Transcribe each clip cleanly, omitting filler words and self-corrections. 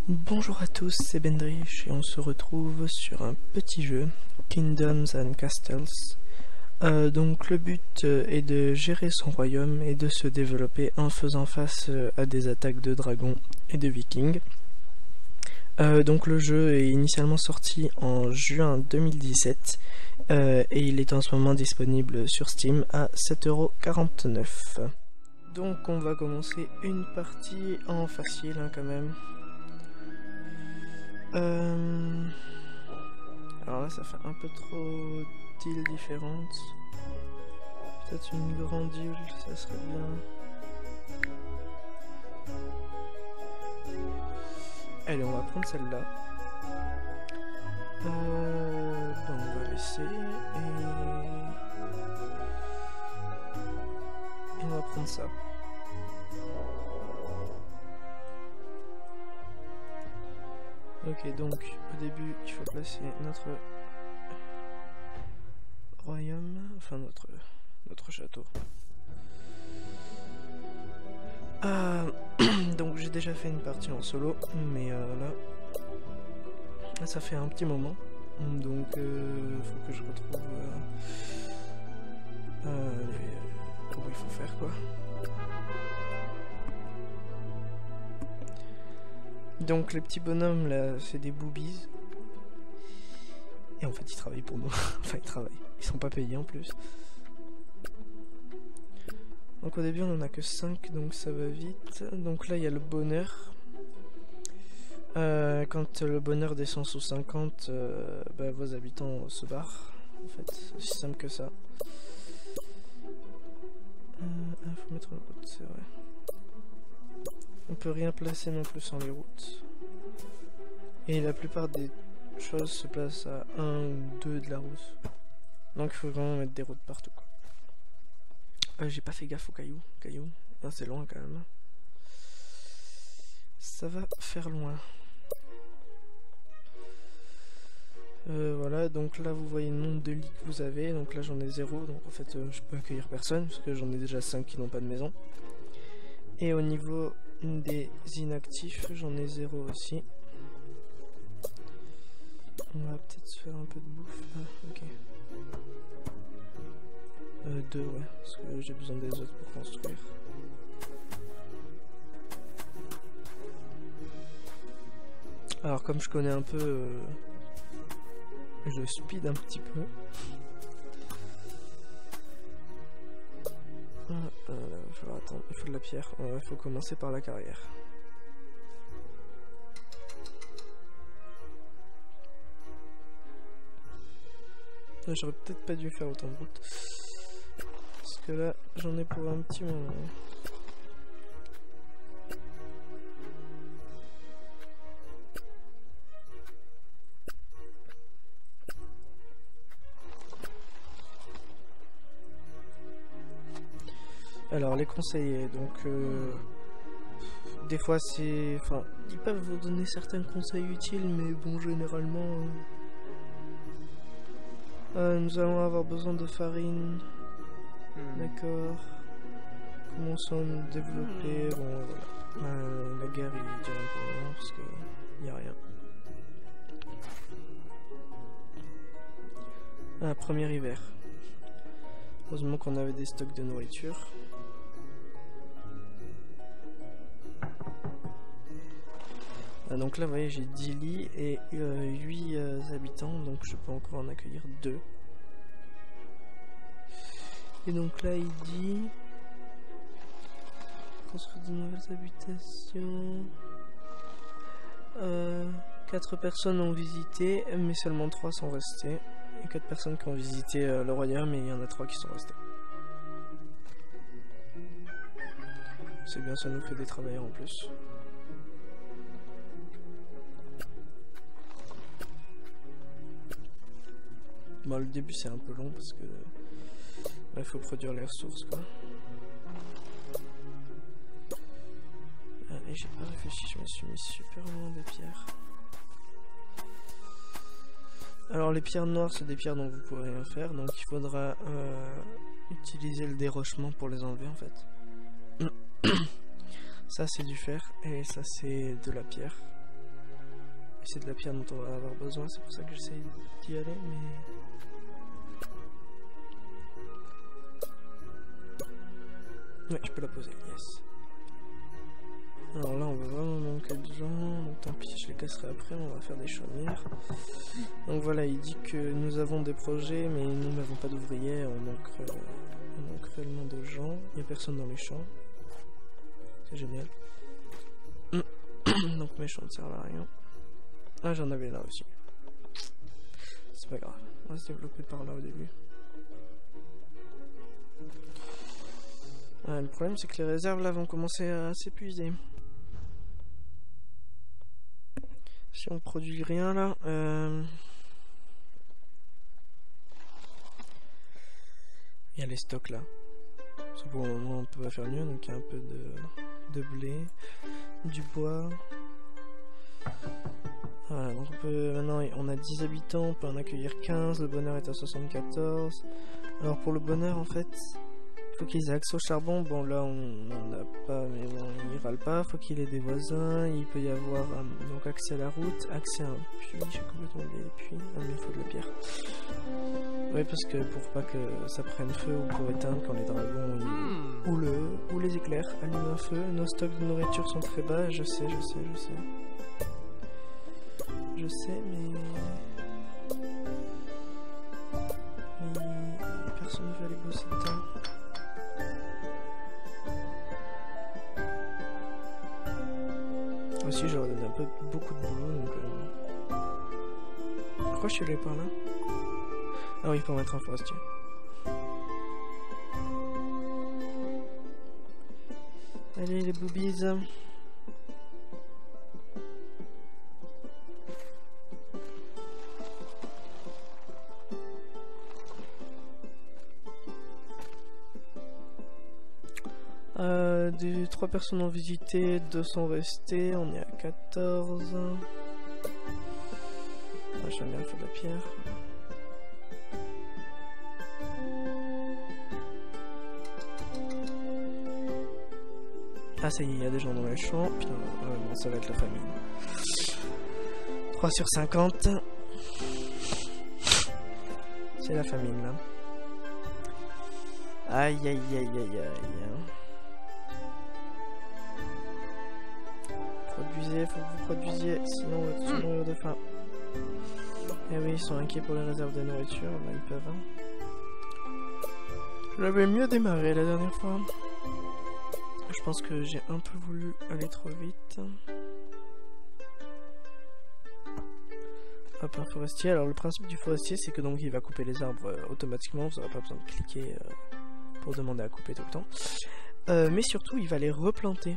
Bonjour à tous, c'est Bendrich et on se retrouve sur un petit jeu, Kingdoms and Castles. Donc le but est de gérer son royaume et de se développer en faisant face à des attaques de dragons et de vikings. Donc le jeu est initialement sorti en juin 2017 et il est en ce moment disponible sur Steam à 7,49 €. Donc on va commencer une partie en facile quand même. Alors là ça fait un peu trop d'îles différentes. Peut-être une grande île, ça serait bien. Allez, on va prendre celle-là. On va laisser et on va prendre ça. Ok, donc au début il faut placer notre royaume, enfin notre château. Donc j'ai déjà fait une partie en solo, mais là ça fait un petit moment, donc faut que je retrouve comment il faut faire quoi. Donc les petits bonhommes là, c'est des boobies. Et en fait ils travaillent pour nous. Enfin ils travaillent, ils sont pas payés en plus. Donc au début on en a que 5, donc ça va vite. Donc là il y a le bonheur. Quand le bonheur descend sous 50, vos habitants se barrent. En fait, c'est aussi simple que ça. Faut mettre une route, c'est vrai. On peut rien placer non plus sans les routes. Et la plupart des choses se placent à 1 ou 2 de la route. Donc il faut vraiment mettre des routes partout quoi. J'ai pas fait gaffe aux cailloux. C'est loin quand même. Ça va faire loin. Voilà, donc là vous voyez le nombre de lits que vous avez. Donc là j'en ai 0, donc en fait je peux accueillir personne parce que j'en ai déjà 5 qui n'ont pas de maison. Et au niveau des inactifs, j'en ai 0 aussi. On va peut-être se faire un peu de bouffe. Ok. 2, ouais, parce que j'ai besoin des autres pour construire. Alors comme je connais un peu, je speed un petit peu. Attends, il faut de la pierre. Il faut commencer par la carrière. J'aurais peut-être pas dû faire autant de route. Parce que là, j'en ai pour un petit moment. Alors les conseillers, donc des fois c'est, enfin ils peuvent vous donner certains conseils utiles, mais bon généralement nous allons avoir besoin de farine. D'accord. Commençons à nous développer. Bon voilà. La guerre il dure un peu moins parce que y a rien. Premier hiver. Heureusement qu'on avait des stocks de nourriture. Donc là vous voyez j'ai 10 lits et 8 habitants, donc je peux encore en accueillir 2. Et donc là il dit construire de nouvelles habitations. 4 personnes ont visité mais seulement 3 sont restées. Et 4 personnes qui ont visité le royaume et il y en a 3 qui sont restés. C'est bien, ça nous fait des travailleurs en plus. Bon, le début c'est un peu long parce que il faut produire les ressources quoi. Et j'ai pas réfléchi, je me suis mis super loin des pierres. Alors les pierres noires c'est des pierres dont vous pouvez rien faire, donc il faudra utiliser le dérochement pour les enlever en fait. Ça c'est du fer et ça c'est de la pierre. c'est de la pierre dont on va avoir besoin, c'est pour ça que j'essaie d'y aller, mais... Ouais, je peux la poser, yes. Alors là, on va vraiment manquer de gens, donc tant pis, je les casserai après, on va faire des chaumières. Donc voilà, il dit que nous avons des projets, mais nous n'avons pas d'ouvriers, on manque réellement de gens, il n'y a personne dans les champs. C'est génial. Donc mes champs ne servent à rien. Ah, j'en avais là aussi. C'est pas grave, on va se développer par là au début. Ouais, le problème c'est que les réserves là vont commencer à s'épuiser. Si on produit rien là, il y a les stocks là. Parce que pour le moment on peut pas faire mieux, donc il y a un peu de blé, du bois. Voilà, donc on peut, maintenant on a 10 habitants, on peut en accueillir 15, le bonheur est à 74. Alors pour le bonheur en fait, faut qu'ils aient accès au charbon, bon là on n'en a pas, mais bon il râle pas, faut qu'il ait des voisins, il peut y avoir donc accès à la route, accès à un puits, j'ai complètement oublié les puits, mais il faut de la pierre. Oui, parce que pour pas que ça prenne feu ou pour éteindre quand les dragons ou les éclairs allument un feu, nos stocks de nourriture sont très bas, je sais, mais personne ne veut aller bosser dedans. Aussi, j'aurais donné beaucoup de boulot, donc... Pourquoi je suis allé par là? Ah oui, pour mettre un forestier. Allez, les boobies. Des 3 personnes ont visité, 2 sont restées, on est à 14. Ah, j'aime bien faire de la pierre. Ah ça y est, il y a des gens dans les champs. Putain, bon, ça va être la famille. 3 sur 50. C'est la famine là. Aïe aïe aïe aïe aïe. Produisez, faut que vous produisiez, sinon on va tous mourir de faim. Et oui, ils sont inquiets pour les réserves de nourriture, bah ils peuvent. Hein. Je l'avais mieux démarré la dernière fois. Je pense que j'ai un peu voulu aller trop vite. Hop, un forestier. Alors le principe du forestier, c'est que donc il va couper les arbres automatiquement, vous n'aurez pas besoin de cliquer pour demander à couper tout le temps. Mais surtout, il va les replanter.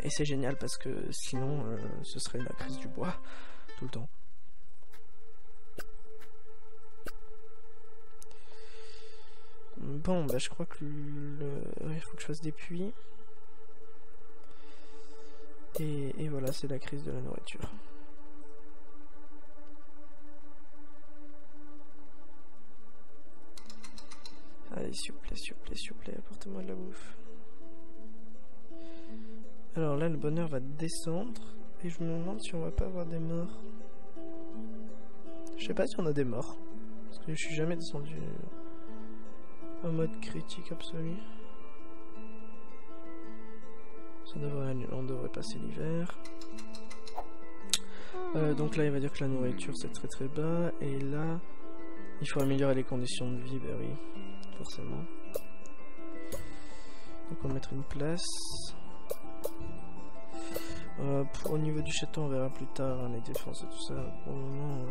Et c'est génial parce que sinon ce serait la crise du bois tout le temps. Bon bah je crois que il faut que je fasse des puits. Et voilà, c'est la crise de la nourriture. Allez, s'il vous plaît, apportez-moi de la bouffe. Alors là, le bonheur va descendre. Et je me demande si on va pas avoir des morts. Je sais pas si on a des morts. Parce que je suis jamais descendu en mode critique absolu. On devrait passer l'hiver. Donc là, il va dire que la nourriture, c'est très très bas. Et là, il faut améliorer les conditions de vie. Ben oui, forcément. Donc on va mettre une place. Au niveau du château, on verra plus tard hein, les défenses et tout ça. Pour le moment,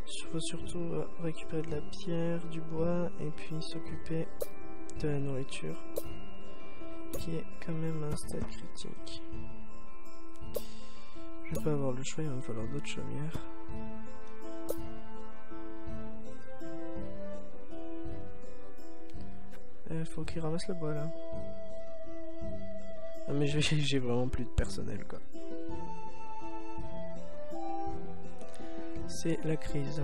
il faut surtout récupérer de la pierre, du bois et puis s'occuper de la nourriture qui est quand même un stade critique. Je vais pas avoir le choix, il va me falloir d'autres chaumières. Il faut qu'il ramasse le bois là. Ah, mais j'ai vraiment plus de personnel quoi. C'est la crise.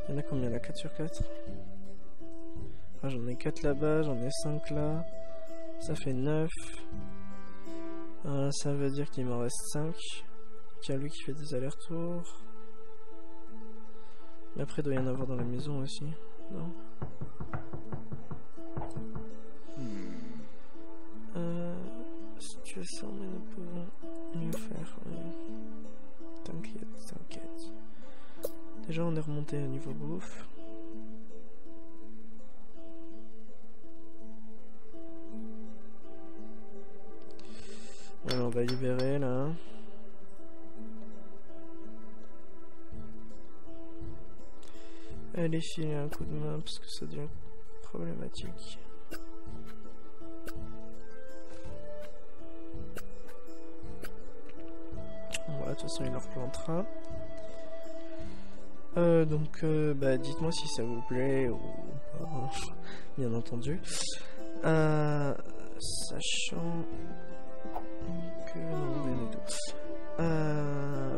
Il y en a combien là? 4 sur 4? Ah, j'en ai 4 là-bas, j'en ai 5 là. Ça fait 9. Ça veut dire qu'il m'en reste 5. Qu'il y a lui qui fait des allers-retours. Mais après, il doit y en avoir dans la maison aussi. Non? Situation, mais nous pouvons mieux faire. T'inquiète, t'inquiète. Déjà, on est remonté à niveau bouffe. Alors, on va libérer là. Allez, filer un coup de main parce que ça devient problématique. Voilà, de toute façon, il leur plantera. Donc, bah, dites-moi si ça vous plaît ou pas, bien entendu. Sachant que non, rien du tout.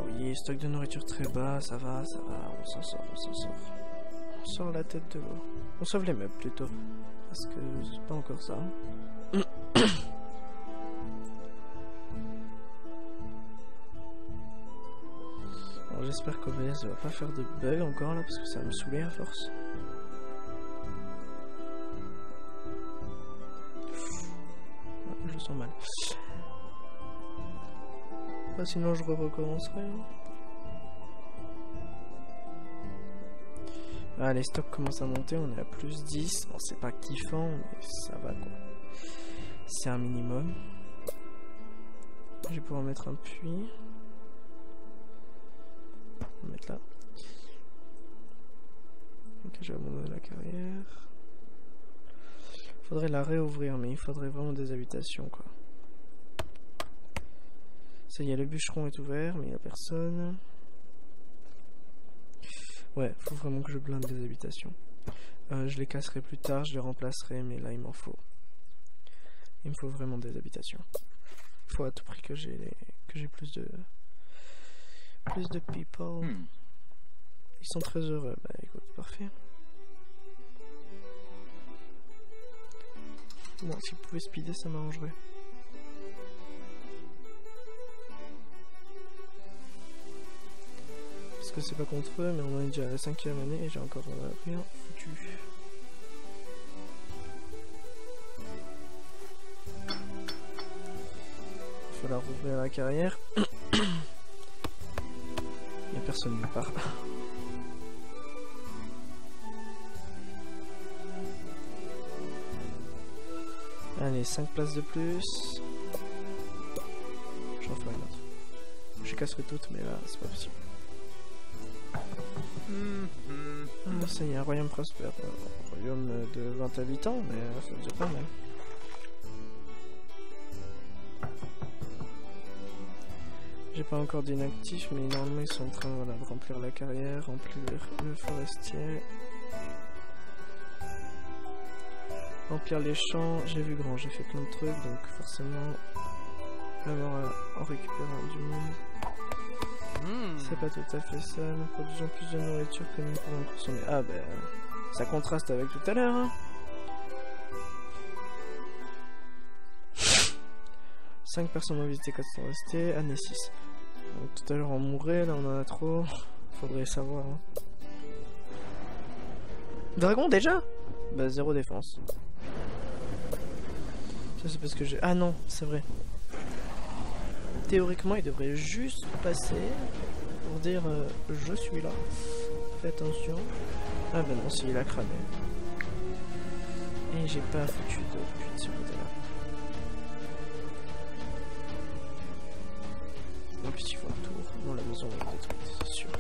Oui, stock de nourriture très bas, ça va, on s'en sort, on s'en sort. On sort la tête de l'eau. On sauve les meubles plutôt, parce que c'est pas encore ça. Alors j'espère qu'OBS va pas faire de bugs encore là, parce que ça va me saouler à force. Ouais, je sens mal. Bah, sinon je recommencerai. Ah, les stocks commencent à monter, on est à plus 10. Bon, c'est pas kiffant, mais ça va quoi. C'est un minimum. Je vais pouvoir mettre un puits. On va mettre là. Ok, je vais abandonner la carrière. Faudrait la réouvrir, mais il faudrait vraiment des habitations quoi. Ça y est, le bûcheron est ouvert, mais il n'y a personne. Ouais, faut vraiment que je blinde des habitations. Je les casserai plus tard, je les remplacerai, mais là il m'en faut. Il me faut vraiment des habitations. Faut à tout prix que j'ai plus de people. Ils sont très heureux. Bah écoute, parfait. Bon, si vous pouvez speeder, ça m'arrangerait. Parce que c'est pas contre eux, mais on est déjà à la 5e année et j'ai encore rien foutu. Il faut la rouvrir la carrière. Il n'y a personne nulle part. Allez, 5 places de plus. J'en ferai une autre. Je casserai toutes, mais là, c'est pas possible. Ah, ça y est, un royaume prospère. Un royaume de 20 habitants, mais ça veut dire pas mal. J'ai pas encore d'inactifs, mais normalement ils sont en train voilà, de remplir la carrière, remplir le forestier. Remplir les champs, j'ai vu grand, j'ai fait plein de trucs, donc forcément, même en récupérant du monde. C'est pas tout à fait ça, nous produisons plus de nourriture que nous pouvons consommer. Ah ben, ça contraste avec tout à l'heure. Hein. 5 personnes ont visité, 4 sont restées, année 6. Donc, tout à l'heure on mourait, là on en a trop. Faudrait savoir. Hein. Dragon déjà? Bah 0 défense. Ça c'est parce que j'ai... Ah non, c'est vrai. Théoriquement il devrait juste passer pour dire je suis là. Fais attention. Ah bah non, si il a cramé. Et j'ai pas foutu de puits de ce côté là. En plus il faut un tour. Non, la maison est détruite, c'est sûr.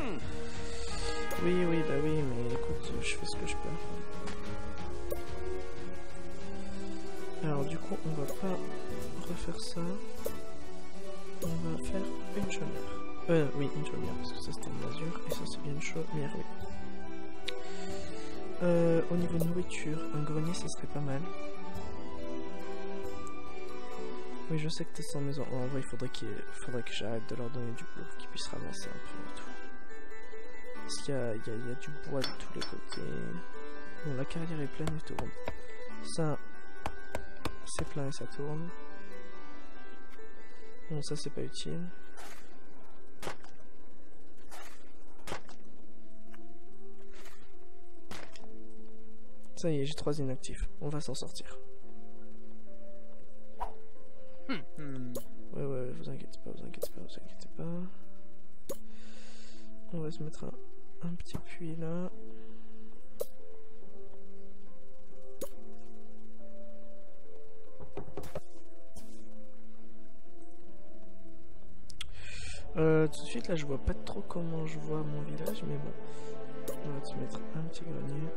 Oui, bah oui, mais écoute, je fais ce que je peux. Alors du coup, on va pas refaire ça. On va faire une chaumière. Oui, une chaumière, parce que ça c'était une masure, et ça c'est bien une chaumière, oui. Au niveau de nourriture, un grenier ça serait pas mal. Oui, je sais que t'es sans maison. En vrai, il faudrait que j'arrête de leur donner du bois pour qu'ils puissent ramasser un peu et tout. Parce qu'il y a du bois de tous les côtés. Bon, la carrière est pleine et tourne. Ça, c'est plein et ça tourne. Bon, ça c'est pas utile. Ça y est, j'ai 3 inactifs. On va s'en sortir. Ouais, vous inquiétez pas, vous inquiétez pas, vous inquiétez pas. On va se mettre un petit puits là. Tout de suite là je vois pas trop comment je vois mon village, mais bon. On va se mettre un petit grenier.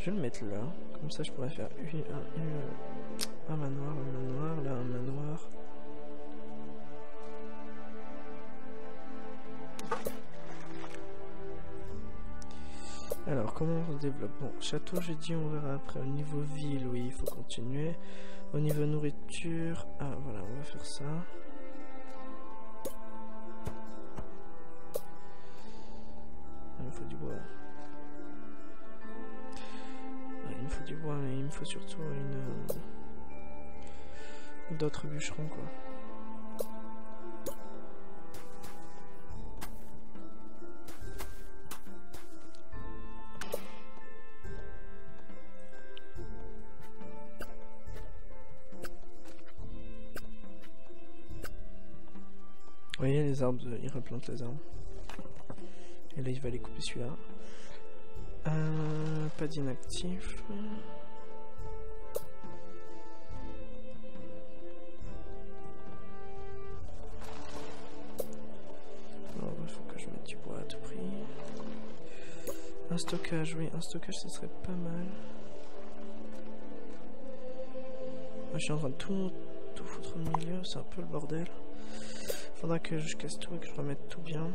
Je vais le mettre là, comme ça je pourrais faire un manoir, là un manoir. Alors comment on se développe? Bon, château j'ai dit on verra après. Au niveau ville, oui il faut continuer. Au niveau nourriture, ah voilà on va faire ça. Il me faut du bois. Il me faut du bois, mais il me faut surtout d'autres bûcherons quoi. Vous voyez les arbres, ils replantent les arbres. Et là il va aller couper celui-là. Pas d'inactif. Il faut que je mette du bois à tout prix. Un stockage, oui, un stockage ça serait pas mal. Je suis en train de tout foutre au milieu, c'est un peu le bordel. Faudra que je casse tout et que je remette tout bien.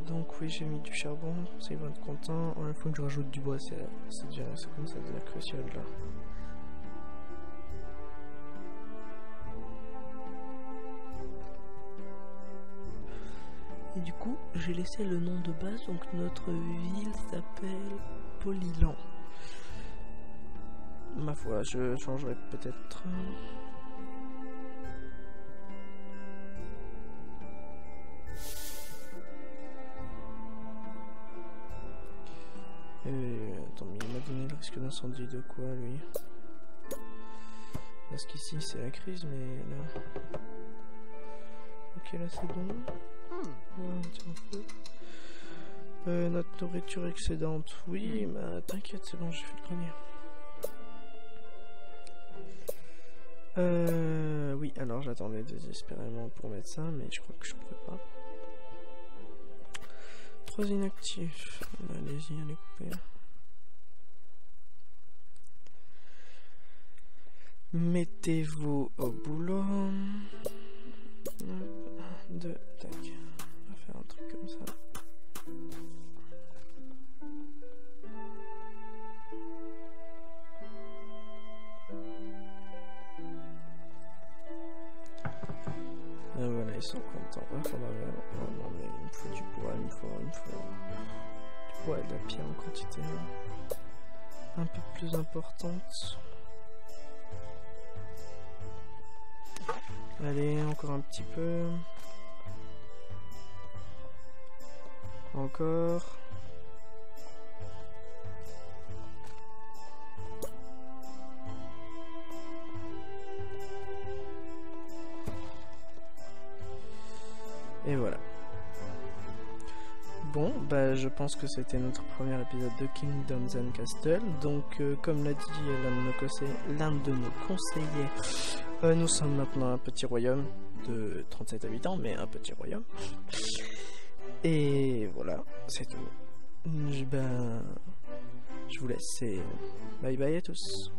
Donc oui j'ai mis du charbon, ça ils vont être contents. Il faut que je rajoute du bois, ça commence à devenir crucial là. Et du coup j'ai laissé le nom de base, donc notre ville s'appelle Polylan. Ma foi, je changerai peut-être. Attends, mais il m'a donné le risque d'incendie de quoi lui? Parce qu'ici c'est la crise, mais là. Ok, là c'est bon. Ouais, notre nourriture excédente, oui, bah t'inquiète, c'est bon, j'ai fait le grenier. Oui, alors j'attendais désespérément pour mettre ça, mais je crois que je pourrais pas. 3 inactifs. Allez-y, allez couper. Mettez-vous au boulot. 2, tac. On va faire un truc comme ça. Voilà, ils sont contents. Non, mais il me faut du bois, il me faut du bois et de la pierre en quantité un peu plus importante. Allez, encore un petit peu. Encore. Et voilà. Bon, bah je pense que c'était notre premier épisode de Kingdoms and Castle. Donc, comme l'a dit l'un de nos conseillers, nous sommes maintenant un petit royaume de 37 habitants, mais un petit royaume. Et voilà, c'est tout. Je vous laisse et bye bye à tous.